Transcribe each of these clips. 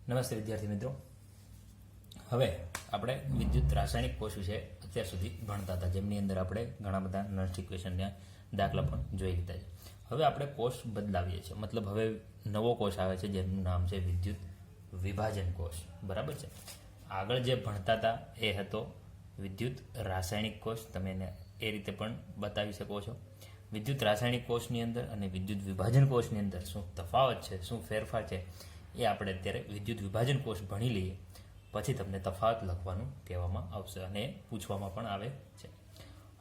નમસ્તે વિદ્યાર્થી મિત્રો. હવે આપણે વિદ્યુત રાસાયણિક કોષ વિશે અત્યાર સુધી ભણતા હતા, જેમની અંદર આપણે ઘણા બધા નર્સ ઇક્વેશનના દાખલા પણ જોઈ લીધા છે. હવે આપણે કોષ બદલાવીએ છીએ, મતલબ હવે નવો કોષ આવે છે જેનું નામ છે વિદ્યુત વિભાજન કોષ. બરાબર છે. આગળ જે ભણતા હતા એ હતો વિદ્યુત રાસાયણિક કોષ. તમે એને એ રીતે પણ બતાવી શકો છો. વિદ્યુત રાસાયણિક કોષની અંદર અને વિદ્યુત વિભાજન કોષની અંદર શું તફાવત છે, શું ફેરફાર છે, એ આપણે અત્યારે વિદ્યુત વિભાજન કોષ ભણી લઈએ, પછી તમને તફાવત લખવાનું કહેવામાં આવશે અને પૂછવામાં પણ આવે છે.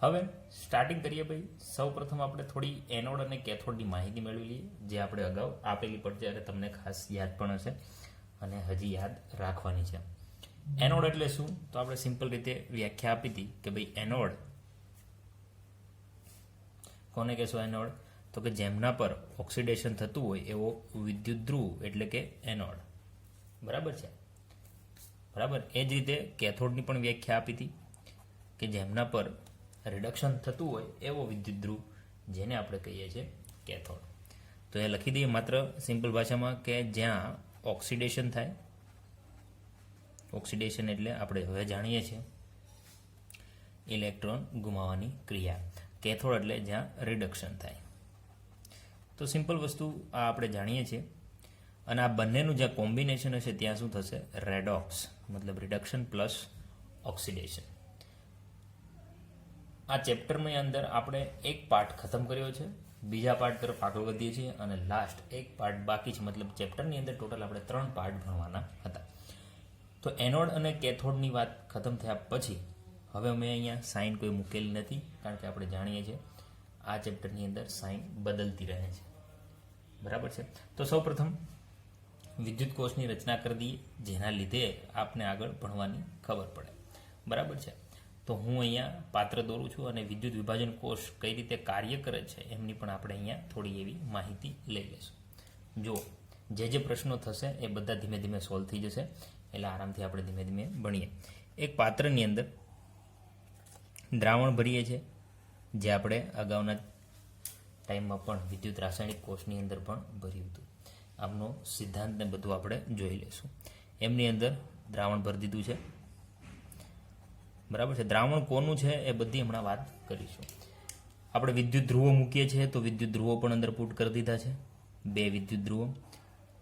હવે સ્ટાર્ટિંગ કરીએ ભાઈ. સૌ પ્રથમ આપણે થોડી એનોડ અને કેથોડની માહિતી મેળવી લઈએ, જે આપણે અગાઉ આપેલી પડશે અને તમને ખાસ યાદ પણ હશે અને હજી યાદ રાખવાની છે. એનોડ એટલે શું, તો આપણે સિમ્પલ રીતે વ્યાખ્યા આપી હતી કે ભાઈ એનોડ કોને કહેશો? એનોડ તો કે જેમના પર ઓક્સિડેશન થતું હોય એવો વિદ્યુત ધ્રુવ એટલે કે એનોડ. બરાબર છે. બરાબર. એ જ રીતે કેથોડની પણ વ્યાખ્યા આપી હતી કે જેમના પર રિડક્શન થતું હોય એવો વિદ્યુત ધ્રુવ, જેને આપણે કહીએ છીએ કેથોડ. તો એ લખી દઈએ માત્ર સિમ્પલ ભાષામાં કે જ્યાં ઓક્સિડેશન થાય. ઓક્સિડેશન એટલે આપણે હવે જાણીએ છીએ ઇલેક્ટ્રોન ગુમાવવાની ક્રિયા. કેથોડ એટલે જ્યાં રિડક્શન થાય. તો સિમ્પલ વસ્તુ આ આપણે જાણીએ છીએ. અને આ બંનેનું જ્યાં કોમ્બિનેશન હશે ત્યાં શું થશે? રેડોક્સ, મતલબ રિડક્શન પ્લસ ઓક્સિડેશન. આ ચેપ્ટરની અંદર આપણે એક પાર્ટ ખતમ કર્યો છે, બીજા પાર્ટ તરફ આગળ વધીએ છીએ અને લાસ્ટ એક પાર્ટ બાકી છે. મતલબ ચેપ્ટરની અંદર ટોટલ આપણે 3 પાર્ટ ભણવાના હતા. તો એનોડ અને કેથોડની વાત ખતમ થયા પછી હવે અમે અહીંયા સાઇન કોઈ મૂકેલી નથી, કારણ કે આપણે જાણીએ છીએ આ ચેપ્ટરની અંદર સાઇન બદલતી રહે છે. બરાબર છે. તો સૌપ્રથમ વિદ્યુત કોષની રચના કરી દઈએ, જેના લીધે આપને આગળ ભણવાની ખબર પડે. બરાબર છે. તો હું અહીંયા પાત્ર દોરું છું અને વિદ્યુત વિભાજન કોષ કઈ રીતે કાર્ય કરે છે એમની પણ આપણે અહીંયા થોડી એવી માહિતી લઈ લઈશું. જો જે પ્રશ્નો થશે એ બધા ધીમે ધીમે સોલ્વ થઈ જશે, એટલે આરામથી આપણે ધીમે ધીમે ભણીએ. એક પાત્રની અંદર દ્રાવણ ભરીએ છીએ, જે આપણે અગાઉના ટાઈમમાં પણ વિદ્યુત રાસાયણિક કોષની અંદર પણ ભર્યું હતું. આમનો સિદ્ધાંતને બધું આપણે જોઈ લઈશું. એમની અંદર દ્રાવણ ભરી દીધું છે. બરાબર છે. દ્રાવણ કોનું છે એ બધી હમણાં વાત કરીશું. આપણે વિદ્યુત ધ્રુવો મૂકીએ છીએ, તો વિદ્યુત ધ્રુવો પણ અંદર પુટ કરી દીધા છે. 2 વિદ્યુત ધ્રુવો.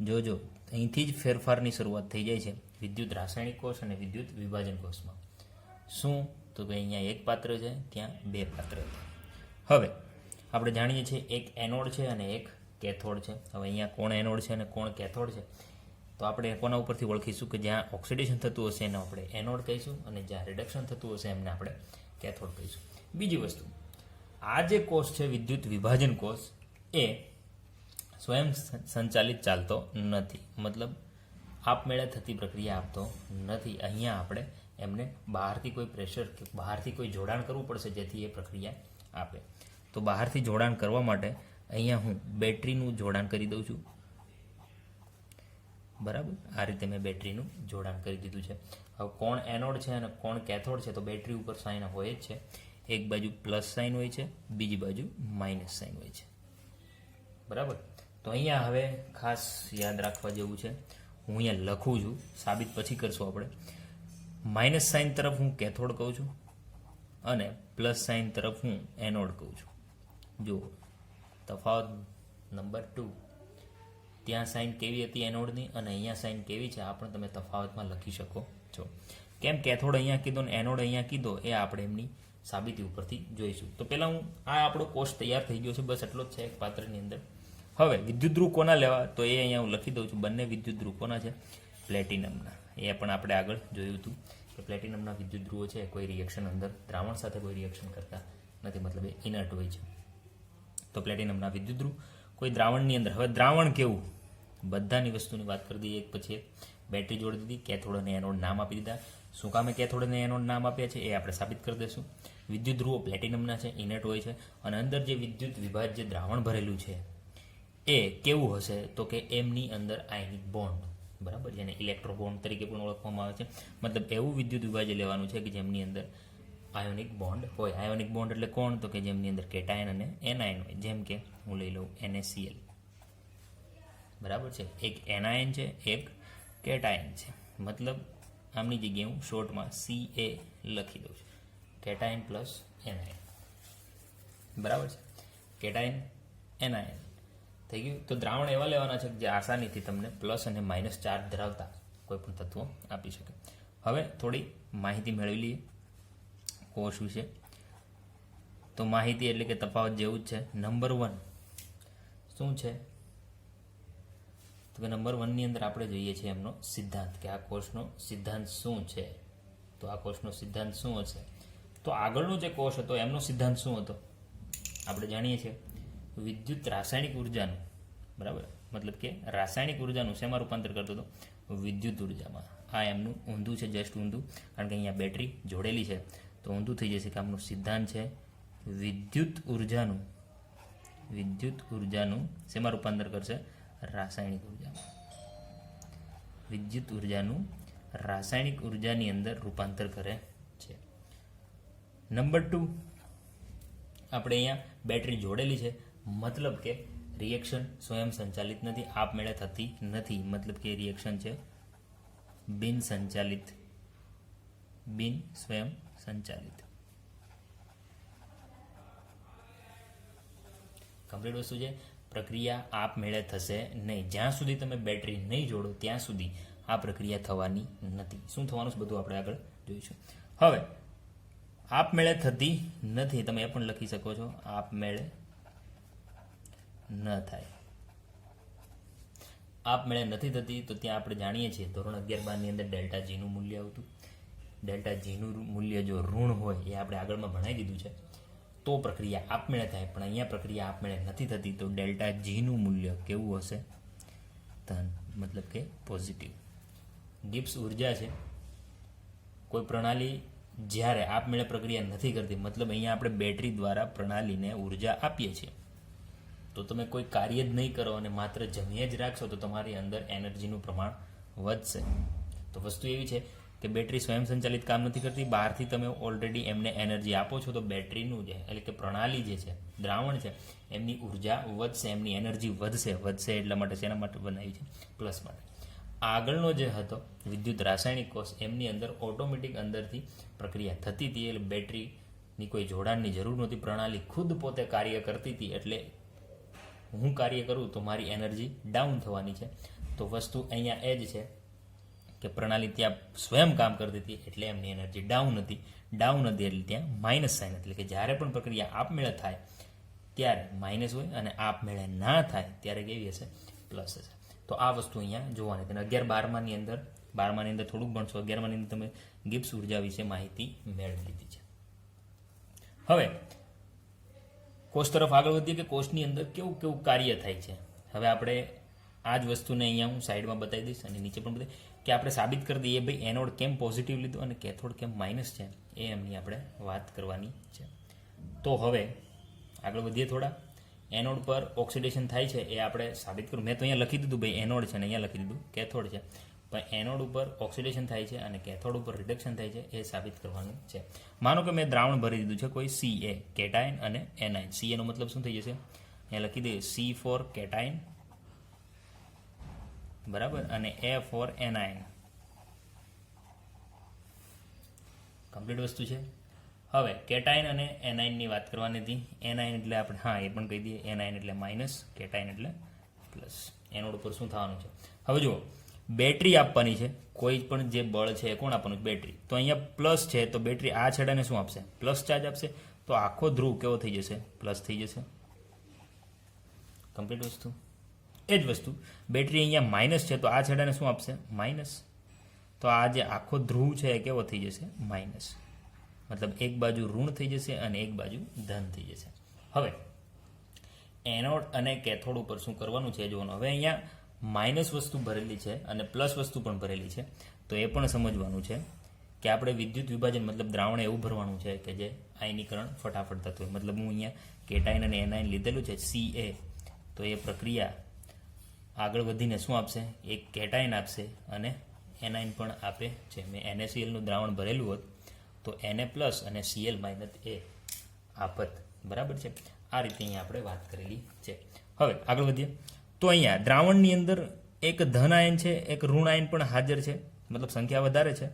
જોજો અહીંથી જ ફેરફારની શરૂઆત થઈ જાય છે વિદ્યુત રાસાયણિક કોષ અને વિદ્યુત વિભાજન કોષમાં. શું? તો કે અહીંયા એક પાત્ર છે, ત્યાં 2 પાત્ર છે. હવે આપણે જાણીએ છીએ એક એનોડ છે અને એક કેથોડ છે. હવે અહીંયા કોણ એનોડ છે અને કોણ કેથોડ છે, તો આપણે કોના ઉપરથી ઓળખીશું કે જ્યાં ઓક્સિડેશન થતું હશે એને આપણે એનોડ કહીશું અને જ્યાં રિડક્શન થતું હશે એમને આપણે કેથોડ કહીશું. બીજી વસ્તુ, આ જે કોષ છે વિદ્યુત વિભાજન કોષ, એ સ્વયં સંચાલિત ચાલતો નથી, મતલબ આપમેળે થતી પ્રક્રિયા આપતો નથી. અહીંયા આપણે એમને બહારથી કોઈ પ્રેશર કે બહારથી કોઈ જોડાણ કરવું પડશે જેથી એ પ્રક્રિયા આપે. તો બહારથી જોડાણ કરવા માટે અહીંયા હું બેટરીનું જોડાણ કરી દઉં છું. બરાબર. આ રીતે મેં બેટરીનું જોડાણ કરી દીધું છે. હવે કોણ એનોડ છે અને કોણ કેથોડ છે, તો બેટરી ઉપર સાઇન હોય જ છે. એક બાજુ પ્લસ સાઇન હોય છે, બીજી બાજુ માઇનસ સાઇન હોય છે. બરાબર. તો અહીંયા હવે ખાસ યાદ રાખવા જેવું છે, હું અહીંયા લખું છું, સાબિત પછી કરશું આપણે. માઇનસ સાઇન તરફ હું કેથોડ કહું છું અને પ્લસ સાઇન તરફ હું એનોડ કહું છું. જો તફાવત નંબર 2, ત્યાં સાઇન કેવી હતી એનોડની અને અહીંયા સાઇન કેવી છે, આ પણ તમે તફાવતમાં લખી શકો છો. કેમ કેથોડ અહીંયા કીધો ને એનોડ અહીંયા કીધો, એ આપણે એમની સાબિતી ઉપરથી જોઈશું. તો પહેલાં આ આપણો કોષ તૈયાર થઈ ગયો છે, બસ એટલો જ છે એક પાત્રની અંદર. હવે વિદ્યુત ધ્રુવ કોના લેવા, તો એ અહીંયા હું લખી દઉં છું. બંને વિદ્યુત ધ્રુવ કોના છે? પ્લેટિનમના. એ પણ આપણે આગળ જોયું હતું કે પ્લેટિનમના વિદ્યુત ધ્રુવો છે કોઈ રિએક્શન અંદર દ્રાવણ સાથે કોઈ રિએક્શન કરતા નથી, મતલબ એ ઇનર્ટ હોય છે. તો પ્લેટિનમના વિદ્યુત ધ્રુવ કોઈ દ્રાવણની અંદર. હવે દ્રાવણ કેવું, બધાની વસ્તુની વાત કરી દઈએ એક પછી એક. બેટરી જોડી દીધી, કેથોડ અને એનોડ નામ આપી દીધા. શું કામે કેથોડ અને એનોડ નામ આપ્યા છે એ આપણે સાબિત કરી દઈશું. વિદ્યુત ધ્રુવો પ્લેટિનમના છે, ઇનર્ટ હોય છે, અને અંદર જે વિદ્યુત વિભાજ્ય દ્રાવણ ભરેલું છે એ કેવું હશે, તો કે એમની અંદર આયનિક બોન્ડ, બરાબર, જેને ઇલેક્ટ્રો બોન્ડ તરીકે પણ ઓળખવામાં આવે છે. મતલબ એવું વિદ્યુત વિભાજ્ય લેવાનું છે કે જેમની અંદર આયોનિક બોન્ડ હોય. આયોનિક બોન્ડ એટલે કોણ, તો કે જેમની અંદર કેટાયન અને એનાયન હોય. જેમ કે હું લઈ લઉં NaCl. બરાબર છે. એક એનાયન છે, એક કેટાયન છે, મતલબ આમની જગ્યાએ હું શોર્ટમાં CA લખી દઉં છું, કેટાયન પ્લસ એનાયન, બરાબર છે, કેટાયન એનાયન થઈ ગયું. તો દ્રાવણ એવા લેવાના છે જે આસાનીથી તમને પ્લસ અને માઇનસ ચાર્જ ધરાવતા કોઈ પણ તત્વો આપી શકે. હવે થોડી માહિતી મેળવી લઈએ કોષ વિશે. તો માહિતી એટલે કે તફાવત જેવું જ છે. નંબર 1 શું છે? તો કે નંબર 1 ની અંદર આપણે જોઈએ છીએ એમનો સિદ્ધાંત, કે આ કોષનો સિદ્ધાંત શું છે. તો આ કોષનો સિદ્ધાંત શું હશે? તો આગળનો જે કોષ હતો એમનો સિદ્ધાંત શું હતો? આપણે જાણીએ છીએ વિદ્યુત રાસાયણિક ઉર્જાનું, બરાબર, મતલબ કે રાસાયણિક ઉર્જાનું શેમાં રૂપાંતર કરતો હતો? વિદ્યુત ઉર્જામાં. આ એમનું ઊંધું છે, જસ્ટ ઊંધું, કારણ કે અહીંયા બેટરી જોડેલી છે તો ઊંધું થઈ જશે કે આમનું સિદ્ધાંત છે વિદ્યુત ઉર્જાનું શેમાં રૂપાંતર કરશે? રાસાયણિક ઉર્જામાં. વિદ્યુત ઉર્જાનું રાસાયણિક ઉર્જાની અંદર રૂપાંતર કરે છે. નંબર 2, આપણે અહીંયા બેટરી જોડેલી છે, મતલબ કે રિએક્શન સ્વયં સંચાલિત નથી, આપમેળે થતી નથી, મતલબ કે રિએક્શન છે બિન સ્વયં સંચાલિત. કમ્પ્લીટ વસ્તુ છે. પ્રક્રિયા આપમેળે થશે નહીં. જ્યાં સુધી તમે બેટરી નહીં જોડો ત્યાં સુધી આ પ્રક્રિયા થવાની નથી. શું થવાનું છે બધું આપણે આગળ જોઈશું. હવે આપમેળે થતી નથી, તમે એ પણ લખી શકો છો, આપમેળે ન થાય. આપમેળે નથી થતી તો ત્યાં આપણે જાણીએ છીએ ધોરણ 11-12 ની અંદર ડેલ્ટા જીનું મૂલ્ય આવતું. ડેલ્ટા જીનું મૂલ્ય જો ઋણ હોય, એ આપણે આગળમાં ભણાવી દીધું છે, તો પ્રક્રિયા આપમેળે થાય. પણ અહીંયા પ્રક્રિયા આપમેળે નથી થતી, તો ડેલ્ટા જીનું મૂલ્ય કેવું હશે? ધન, મતલબ કે પોઝિટિવ. ગિબ્સ ઉર્જા છે. કોઈ પ્રણાલી જ્યારે આપમેળે પ્રક્રિયા નથી કરતી, મતલબ અહીંયા આપણે બેટરી દ્વારા પ્રણાલીને ઉર્જા આપીએ છીએ, તો તમે કોઈ કાર્ય જ નહીં કરો અને માત્ર જમીએ જ રાખશો તો તમારી અંદર એનર્જીનું પ્રમાણ વધશે. તો વસ્તુ એવી છે કે બેટરી સ્વયં સંચાલિત કામ નથી કરતી, બહારથી તમે ઓલરેડી એમને એનર્જી આપો છો, તો બેટરીનું જે એટલે કે પ્રણાલી જે છે, દ્રાવણ છે, એમની ઉર્જા વધશે, એમની એનર્જી વધશે એટલા માટે શેના માટે બનાવી છે? પ્લસ માટે. આગળનો જે હતો વિદ્યુત રાસાયણિક કોષ, એમની અંદર ઓટોમેટિક અંદરથી પ્રક્રિયા થતી હતી, એટલે બેટરીની કોઈ જોડાણની જરૂર નહોતી, પ્રણાલી ખુદ પોતે કાર્ય કરતી હતી. એટલે હું કાર્ય કરું તો મારી એનર્જી ડાઉન થવાની છે. તો વસ્તુ અહીંયા એ જ છે કે પ્રણાલી ત્યાં સ્વયં કામ કરતી હતી એટલે એમની એનર્જી ડાઉન હતી એટલે ત્યાં માઇનસ સાઇન, એટલે કે જ્યારે પણ પ્રક્રિયા આપમેળે થાય ત્યારે માઇનસ હોય અને આપમેળે ના થાય ત્યારે કેવી હશે? પ્લસ હશે. તો આ વસ્તુ અહીંયા જોવાની. અને 11-12 ની અંદર થોડુંક ભણશો, 11 ની અંદર તમે ગિબ્સ ઉર્જા વિશે માહિતી મેળવી લીધી છે. હવે કોષ તરફ આગળ વધીએ કે કોષની અંદર કેવું કેવું કાર્ય થાય છે. હવે આપણે આ જ વસ્તુને અહીંયા હું સાઈડમાં બતાવી દઈશ અને નીચે પણ બતાવી, કે આપણે સાબિત કરી દઈએ ભાઈ એનોડ કેમ પોઝિટિવ લીધું અને કેથોડ કેમ માઇનસ છે, એ એમની આપણે વાત કરવાની છે. તો હવે આગળ વધીએ થોડા. એનોડ પર ઓક્સિડેશન થાય છે એ આપણે સાબિત કરું. મેં તો અહીંયા લખી દીધું ભાઈ એનોડ છે અને અહીંયા લખી દીધું કેથોડ છે, પણ એનોડ ઉપર ઓક્સિડેશન થાય છે અને કેથોડ ઉપર રિડક્શન થાય છે એ સાબિત કરવાનું છે. માનો કે મેં દ્રાવણ ભરી દીધું છે કોઈ CA, કેટાયન અને એનાયન. CA નો મતલબ શું થઈ જશે? અહીંયા લખી દઈએ C ફોર કેટાયન, બરાબર, અને A ફોર એનાયન. કમ્પ્લીટ વસ્તુ છે. હવે કેટાયન અને એનાયનની વાત કરવાની હતી. એનાયન એટલે આપણે એ પણ કહી દઈએ, એનાયન એટલે માઇનસ, કેટાયન એટલે પ્લસ. એનોડ ઉપર શું થવાનું છે? હવે જુઓ, બેટરી આપવાની છે, કોઈ પણ જે બળ છે એ કોણ આપવાનું છે? બેટરી. તો અહીંયા પ્લસ છે તો બેટરી આ છેડાને શું આપશે? પ્લસ ચાર્જ આપશે. તો આખો ધ્રુવ કેવો થઈ જશે? પ્લસ થઈ જશે. કમ્પ્લીટ વસ્તુ. એ જ વસ્તુ બેટરી અહીંયા માઇનસ છે તો આ છેડાને શું આપશે? માઇનસ. તો આ જે આખો ધ્રુવ છે એ કેવો થઈ જશે? માઇનસ. મતલબ એક બાજુ ઋણ થઈ જશે અને એક બાજુ ધન થઈ જશે. હવે એનોડ અને કેથોડ ઉપર શું કરવાનું છે જોવાનું. હવે અહીંયા માઇનસ વસ્તુ ભરેલી છે અને પ્લસ વસ્તુ પણ ભરેલી છે, તો એ પણ સમજવાનું છે કે આપણે વિદ્યુત વિભાજન મતલબ દ્રાવણ એવું ભરવાનું છે કે જે આયનીકરણ ફટાફટ થતું હોય. મતલબ હું અહીંયા કેટાયન અને એનાયન લીધેલું છે CA, તો એ પ્રક્રિયા આગળ વધીને શું આપશે? એક કેટાયન આપશે અને એનાયન પણ આપે છે. મેં NaCl નું દ્રાવણ ભરેલું હોત તો Na પ્લસ અને Cl માઇનસ એ આપત. બરાબર છે. આ રીતે અહીંયા આપણે વાત કરેલી છે. હવે આગળ વધીએ તો અહીંયા દ્રાવણની અંદર એક ધન આયન છે, એક ઋણ આયન પણ હાજર છે, મતલબ સંખ્યા વધારે છે,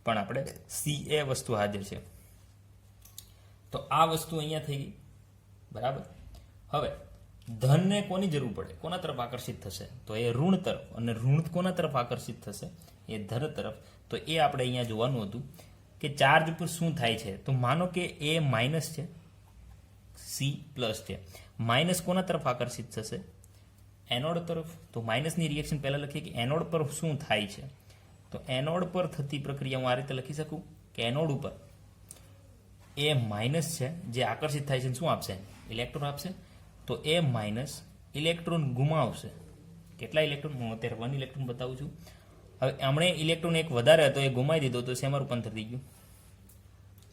પણ આપણે CA વસ્તુ હાજર છે. તો આ વસ્તુ અહીંયા થઈ ગઈ, બરાબર. હવે ધનને કોની જરૂર પડે, કોના તરફ આકર્ષિત થશે, તો એ ઋણ તરફ. અને ઋણ કોના તરફ આકર્ષિત થશે, એ ધન તરફ. તો એ આપણે અહીંયા જોવાનું હતું કે ચાર્જ ઉપર શું થાય છે. તો માનો કે એ માઇનસ છે, સી પ્લસ છે. માઇનસ કોના તરફ આકર્ષિત થશે, એનોડ તરફ. તો માઇનસની રિએક્શન પહેલાં લખીએ કે એનોડ પર શું થાય છે. તો એનોડ પર થતી પ્રક્રિયા હું આ રીતે લખી શકું કે એનોડ ઉપર એ માઇનસ છે જે આકર્ષિત થાય છે, શું આપશે, ઇલેક્ટ્રોન આપશે. તો એ માઇનસ ઇલેક્ટ્રોન ગુમાવશે. કેટલા ઇલેક્ટ્રોન, હું અત્યારે 1 ઇલેક્ટ્રોન બતાવું છું. હવે હમણે ઇલેક્ટ્રોન એક વધારે હતો, એ ગુમાવી દીધો, તો શેમાં રૂપાંતર થઈ ગયું,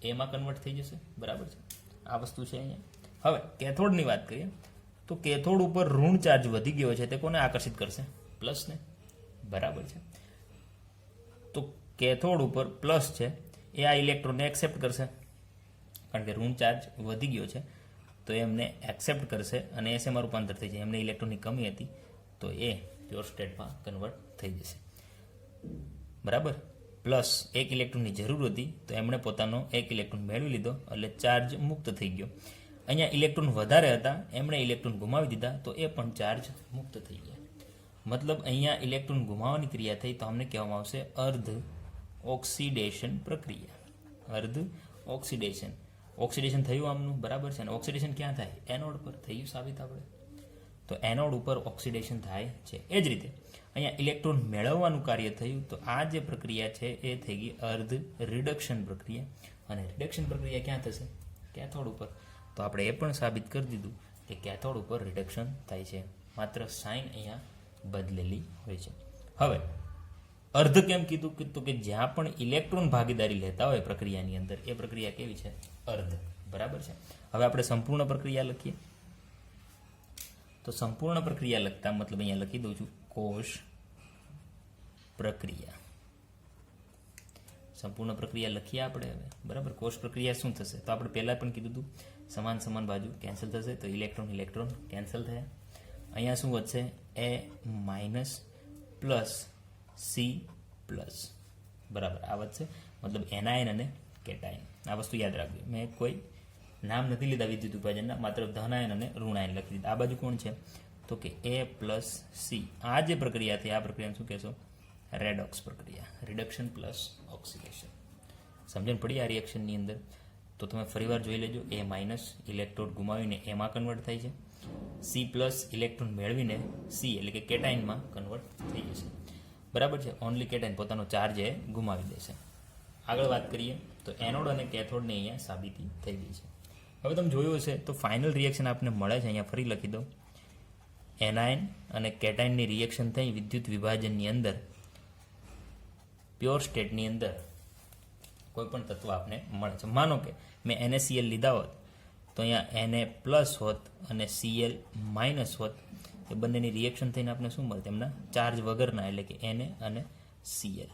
એમાં કન્વર્ટ થઈ જશે, બરાબર છે. આ વસ્તુ છે અહીંયા. હવે કેથોડની વાત કરીએ તો કેથોડ ઉપર ઋણ ચાર્જ વધી ગયો છે, તે કોને આકર્ષિત કરશે, પ્લસને, બરાબર છે. તો કેથોડ ઉપર પ્લસ છે એ આ ઇલેક્ટ્રોનને એક્સેપ્ટ કરશે, કારણ કે ઋણ ચાર્જ વધી ગયો છે, તો એમને એક્સેપ્ટ કરશે અને એ શેમાં રૂપાંતર થઈ જાય, એમને ઇલેક્ટ્રોનની કમી હતી, તો એ પ્યોર સ્ટેટમાં કન્વર્ટ થઈ જશે, બરાબર. પ્લસ એક ઇલેક્ટ્રોનની જરૂર હતી, તો એમણે પોતાનો એક ઇલેક્ટ્રોન મેળવી લીધો, એટલે ચાર્જ મુક્ત થઈ ગયો. અહીંયા ઇલેક્ટ્રોન વધારે હતા, એમણે ઇલેક્ટ્રોન ગુમાવી દીધા, તો એ પણ ચાર્જ મુક્ત થઈ ગયા. મતલબ અહીંયા ઇલેક્ટ્રોન ગુમાવવાની ક્રિયા થઈ, તો અમને કહેવામાં આવશે અર્ધ ઓક્સિડેશન પ્રક્રિયા. અર્ધ ઓક્સિડેશન. ઓક્સિડેશન થયું આમનું, બરાબર છે. અને ઓક્સિડેશન ક્યાં થાય, એનોડ પર થયું સાબિત આપણે. તો એનોડ ઉપર ઓક્સિડેશન થાય છે. એ જ રીતે અહીંયા ઇલેક્ટ્રોન મેળવવાનું કાર્ય થયું, તો આ જે પ્રક્રિયા છે એ થઈ ગઈ અર્ધ રિડક્શન પ્રક્રિયા. અને રિડક્શન પ્રક્રિયા ક્યાં થશે, કેથોડ ઉપર. તો આપણે એ પણ સાબિત કરી દીધું કે કેથોડ ઉપર રિડક્શન થાય છે, માત્ર સાઇન અહીંયા બદલેલી હોય છે. હવે અર્ધ કેમ કીધું, તો કે જ્યાં પણ ઇલેક્ટ્રોન ભાગીદારી લેતા હોય પ્રક્રિયાની અંદર, એ પ્રક્રિયા કેવી છે, અર્ધ, બરાબર છે. હવે આપણે સંપૂર્ણ પ્રક્રિયા લખીએ. તો સંપૂર્ણ પ્રક્રિયા લખતા મતલબ અહીંયા લખી દઉં છું કોષ પ્રક્રિયા. સંપૂર્ણ પ્રક્રિયા લખીએ આપણે હવે, બરાબર. કોષ પ્રક્રિયા શું થશે, તો આપણે પહેલાં પણ કીધું હતું સમાન સમાન બાજુ કેન્સલ થશે, તો ઇલેક્ટ્રોન ઇલેક્ટ્રોન કેન્સલ થયા. અહીંયા શું વધશે, એ માઇનસ પ્લસ સી પ્લસ, બરાબર. આ વધશે, મતલબ એનાયન અને કેટાયન. આ વસ્તુ યાદ રાખજો, મેં કોઈ નામ નથી લીધા વિદ્યુત વિભાજનના, માત્ર ધનાયન અને ઋણાયન લખી દીધા. આ બાજુ કોણ છે, તો કે એ પ્લસ સી. આ જે પ્રક્રિયા થઈ, આ પ્રક્રિયાને શું કહેશો, રેડોક્સ પ્રક્રિયા, રિડક્શન પ્લસ ઓક્સિડેશન. સમજણ પડી આ રિએક્શનની અંદર. તો તમે ફરીવાર જોઈ લેજો, એ માઇનસ ઇલેક્ટ્રોન ગુમાવીને એમાં કન્વર્ટ થાય છે, સી પ્લસ ઇલેક્ટ્રોન મેળવીને સી એટલે કે કેટાઇનમાં કન્વર્ટ થઈ જશે, બરાબર છે. ઓનલી કેટાઇન પોતાનો ચાર્જ એ ગુમાવી દેશે. આગળ વાત કરીએ તો એનોડ અને કેથોડની અહીંયા સાબિતી થઈ ગઈ છે. હવે તમે જોયું હશે તો ફાઇનલ રિએક્શન આપને મળે છે, અહીંયા ફરી લખી દો. એનાયન અને કેટાઇનની રિએક્શન થઈ વિદ્યુત વિભાજનની અંદર પ્યોર સ્ટેટની અંદર કોઈ પણ તત્વ આપને મળે છે. માનો કે મેં NaCl લીધા હોત, તો અહીંયા Na પ્લસ હોત અને Cl માઇનસ હોત, એ બંનેની રિએક્શન થઈને આપણે શું મળે, તેમના ચાર્જ વગરના, એટલે કે Na અને Cl,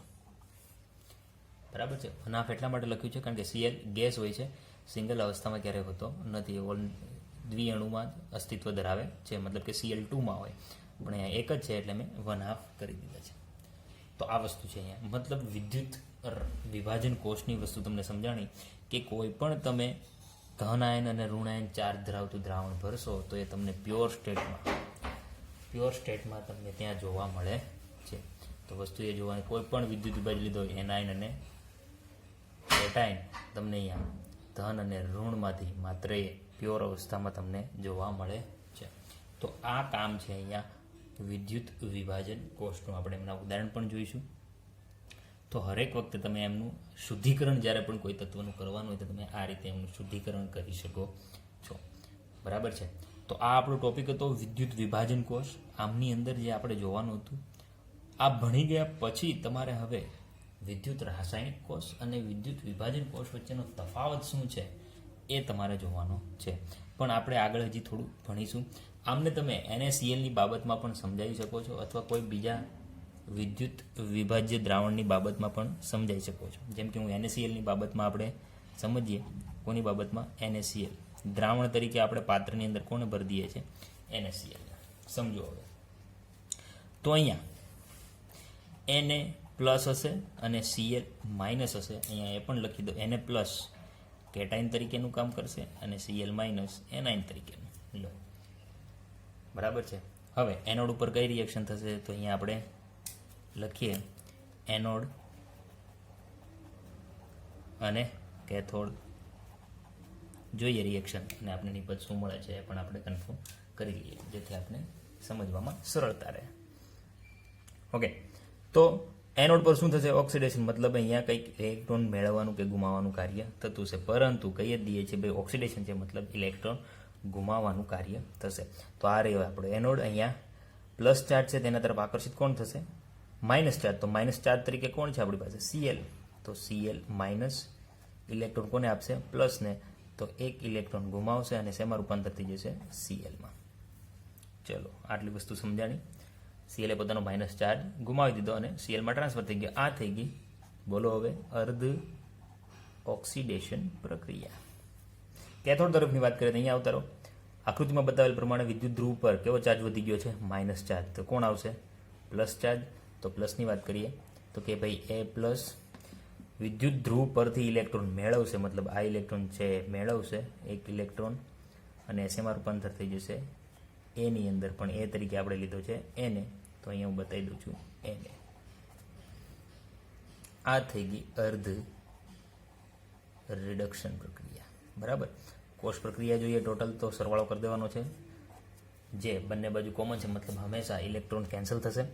બરાબર છે. અનાફ એટલા માટે લખ્યું છે કારણ કે Cl ગેસ હોય છે, સિંગલ અવસ્થામાં ક્યારેય હોતો નથી, દ્વિઅણુમાં અસ્તિત્વ ધરાવે છે, મતલબ કે Cl2માં હોય, પણ અહીંયા એક જ છે એટલે મેં 1/2 કરી દીધા છે. તો આ વસ્તુ છે અહીંયા, મતલબ વિદ્યુત વિભાજન કોષની વસ્તુ તમને સમજાણી કે કોઈ પણ તમે ધન આયન અને ઋણ આયન ચાર્જ ધરાવતું દ્રાવણ ભરશો તો એ તમને પ્યોર સ્ટેટમાં તમને ત્યાં જોવા મળે છે. તો વસ્તુ એ જોવાની, કોઈ પણ વિદ્યુત વિભાજન લીધો એનાયન અને કેટાયન તમને અહીંયા ધન અને ઋણમાંથી માત્ર એ પ્યોર અવસ્થામાં તમને જોવા મળે છે. તો આ કામ છે અહીંયા વિદ્યુત વિભાજન કોષનું. આપણે એમના ઉદાહરણ પણ જોઈશું. તો હરેક વખતે તમે એમનું શુદ્ધિકરણ જ્યારે પણ કોઈ તત્વનું કરવાનું હોય તો તમે આ રીતે એમનું શુદ્ધિકરણ કરી શકો છો, બરાબર છે. તો આ આપણો ટોપિક હતો વિદ્યુત વિભાજન કોષ. આમની અંદર જે આપણે જોવાનું હતું, આ ભણી ગયા પછી તમારે હવે વિદ્યુત રાસાયણિક કોષ અને વિદ્યુત વિભાજન કોષ વચ્ચેનો તફાવત શું છે એ તમારે જોવાનો છે. પણ આપણે આગળ હજી થોડું ભણીશું. આમને તમે NaClની બાબતમાં પણ સમજાવી શકો છો, અથવા કોઈ બીજા વિદ્યુત વિભાજ્ય દ્રાવણની બાબતમાં પણ સમજાવી શકો છો. જેમ કે હું NaClની બાબતમાં આપણે સમજીએ, કોની બાબતમાં, NaCl દ્રાવણ તરીકે આપણે પાત્રની અંદર કોને ભરી દઈએ છીએ, NaCl. સમજો હવે. તો અહીંયા એને પ્લસ હશે અને Cl માઇનસ હશે. અહીંયા એ પણ લખી દો, એને પ્લસ કેટાઇન તરીકેનું કામ કરશે અને Cl માઇનસ એનાઇન તરીકેનું. લો, બરાબર છે. હવે એનોડ ઉપર કઈ રિએક્શન થશે? તો અહીંયા આપણે લખીએ એનોડ અને કેથોડ. જોઈએ રિએક્શન અને આપણે નિપજ શું મળે છે એ પણ આપણે કન્ફર્મ કરી લઈએ, જેથી આપણે સમજવામાં સરળતા રહે. ઓકે, તો એનોડ પર શું થશે? ઓક્સિડેશન, મતલબ અહીંયા કંઈક ઇલેક્ટ્રોન મેળવવાનું કે ગુમાવવાનું કાર્ય થતું છે, પરંતુ કહી જ દઈએ છીએ ભાઈ ઓક્સિડેશન છે મતલબ ઇલેક્ટ્રોન ગુમાવવાનું કાર્ય થશે. તો આ રહ્યો આપણો એનોડ. અહીંયા પ્લસ ચાર્જ છે તેના તરફ આકર્ષિત કોણ થશે? Minus charge. તો માઇનસ ચાર્જ તરીકે કોણ છે આપણી પાસે? Cl. તો Cl માઇનસ ઇલેક્ટ્રોન કોને આપશે? પ્લસને. તો એક ઇલેક્ટ્રોન ગુમાવશે અને શેમાં રૂપાંતર થઈ જશે? Clમાં. ચલો, આટલી વસ્તુ સમજાણી. Cl એ પોતાનો માઇનસ ચાર્જ ગુમાવી દીધો અને Clમાં ટ્રાન્સફર થઈ ગયો. આ થઈ ગઈ, બોલો હવે, અર્ધ ઓક્સિડેશન પ્રક્રિયા. કેથોડ તરફની વાત કરીએ તો અહીંયા અવતારો. આકૃતિમાં બતાવેલ પ્રમાણે વિદ્યુત ધ્રુવ પર કેવો ચાર્જ વધી ગયો છે? Minus charge. તો કોણ આવશે? Plus charge. તો પ્લસની વાત કરીએ તો કે ભાઈ એ પ્લસ વિદ્યુત ધ્રુવ પરથી ઇલેક્ટ્રોન મેળવશે, મતલબ આ ઇલેક્ટ્રોન છે મેળવશે એક ઇલેક્ટ્રોન અને શેમાં રૂપાંતર થઈ જશે? એની અંદર, પણ એ તરીકે આપણે લીધો છે એને. તો અહીંયા હું બતાવી દઉં છું એને. આ થઈ ગઈ અર્ધ રિડક્શન પ્રક્રિયા. બરાબર. કોષ પ્રક્રિયા જોઈએ ટોટલ તો સરવાળો કરી દેવાનો છે, જે બંને બાજુ કોમન છે, મતલબ હંમેશા ઇલેક્ટ્રોન કેન્સલ થશે.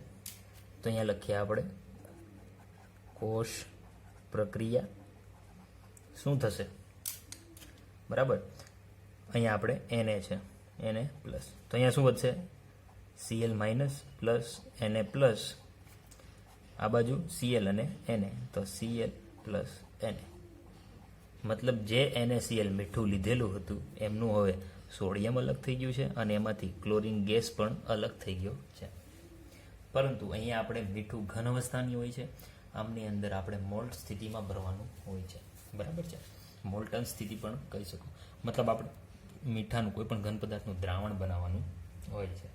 તો અહીંયા લખીએ આપણે કોષ પ્રક્રિયા શું થશે? બરાબર. અહીંયા આપણે એને છે, એને પ્લસ. તો અહીંયા શું વધશે? Cl માઇનસ પ્લસ એને પ્લસ. આ બાજુ Cl અને એને, તો Cl પ્લસ એને. મતલબ જે NaCl મીઠું લીધેલું હતું એમનું હવે સોડિયમ અલગ થઈ ગયું છે અને એમાંથી ક્લોરીન ગેસ પણ અલગ થઈ ગયો છે. પરંતુ અહીંયા આપણે મીઠું ઘન અવસ્થાની હોય છે, આમની અંદર આપણે મોલ્ટ સ્થિતિમાં ભરવાનું હોય છે. બરાબર છે. મોલ્ટન સ્થિતિ પણ કહી શકો. મતલબ આપણે મીઠાનું કોઈ પણ ઘન પદાર્થનું દ્રાવણ બનાવવાનું હોય છે.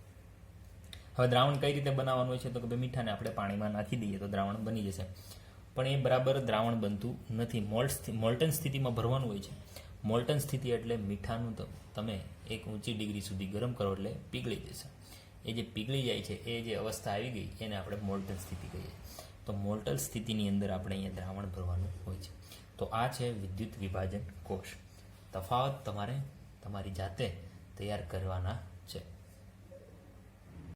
હવે દ્રાવણ કઈ રીતે બનાવવાનું હોય છે? તો કે ભાઈ મીઠાને આપણે પાણીમાં નાખી દઈએ તો દ્રાવણ બની જશે, પણ એ બરાબર દ્રાવણ બનતું નથી. મોલ્ટન સ્થિતિમાં ભરવાનું હોય છે. મોલ્ટન સ્થિતિ એટલે મીઠાનું તમે એક ઊંચી ડિગ્રી સુધી ગરમ કરો એટલે પીગળી જશે. એ જે પીગળી જાય છે એ જે અવસ્થા આવી ગઈ એને આપણે મોલ્ટન સ્થિતિ કહીએ. તો મોલ્ટન સ્થિતિની અંદર આપણે અહીંયા દ્રાવણ ભરવાનું હોય છે. તો આ છે વિદ્યુત વિભાજન કોષ. તફાવત તમારે તમારી જાતે તૈયાર કરવાના છે.